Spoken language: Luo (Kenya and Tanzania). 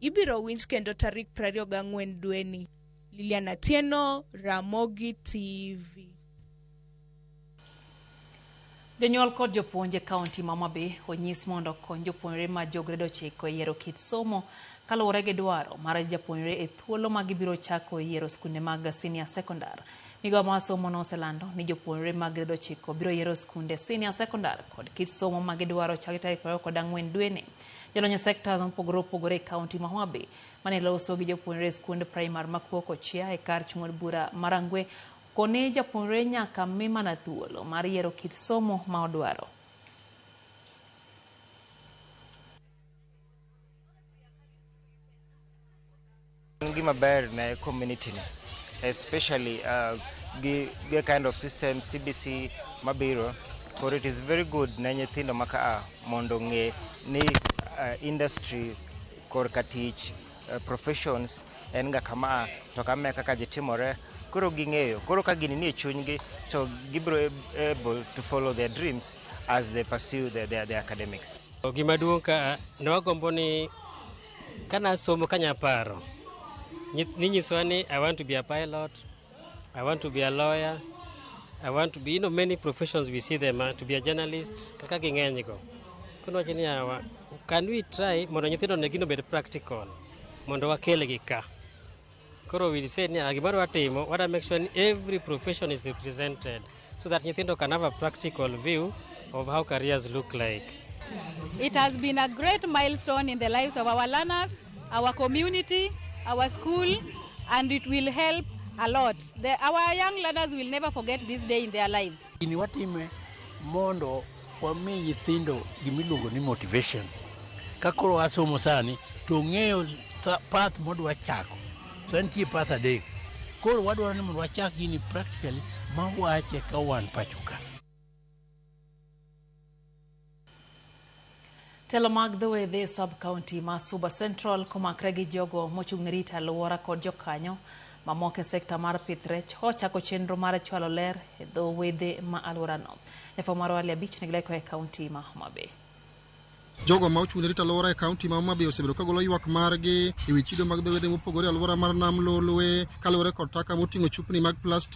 ibiro winj kendo tarik 24 dweni. Liliana Tieno, Ramogi TV. Jonyuol kod jopuonje kaunti ma Homa Bay onyis mondo kony jopuonjre ma jograde 9 yiero kit somo kaluwore gi dwaro mar japuonjre e thuolo ma gibiro chako yiero skunde mag senior secondary. Migawo mar somo noselando ni jopuonjre mag grade 9 biro yiero skunde senior secondary kod kit somo ma gidwaro chakre tarik 24 dweni. Jolony sekta mopogore opogore e kaunti ma Homa Bay mane loso gi jopuonjre skund primary ma Kuokochia e kar chung'od bura Marangwe koni japuonjre nyaka mi mana thuolo mar yiero kit somo ma odwaro. Gima ber na community ni, especially the kind of system CBC mabiro, for it is very good na nyithindo maka mondo nge ni industry korka tich professions en ga kama to kama kaka jitimore koro ging'eyo koro ka gini ni chunygi to gibro able to follow their dreams as they pursue their academics. Gima duong' ka ne wagombo ni kana somo kanya paro ninyiswa ni I want to be a pilot, I want to be a lawyer, I want to be, many professions we see them, to be a journalist, kaka ging'eny go. Kono wachini yawa, can we try mondo nyithindo negino bed practical, mondo wakele gi ka. Koro we say ni gimoro watimo, what I make sure every profession is represented so that nyithindo can have a practical view of how careers look like. It has been a great milestone in the lives of our learners, our community, our school, and it will help a lot. Our young learners will never forget this day in their lives. Ini watime mondo wami nyithindo gimiluongo ni motivation. Kakoro asomo sani to ng'eyo path modwa chako. So nitie path adek. Koro wadwaro ni mondo wachak gini practically ma wache ka wan pachuka. Telo mag dhowedhe sub-county ma Suba Central komakre gi jogo mochung' ne rito alwora kod jokanyo mamoko e sekta mar pith rech ochako chenro mar chwalo ler e dhowedhe ma alworano. Jafwambo marwa Ali Abich negileko e kaunti ma Homa Bay. Jogo ma ochung' ne rito alwora e kaunti ma Homa Bay osebedo ka golo ywak margi e wi chido mag dhowedhe mopogore alwora mar nam Lolwe kaluwore kod taka moting'o chupni mag plastic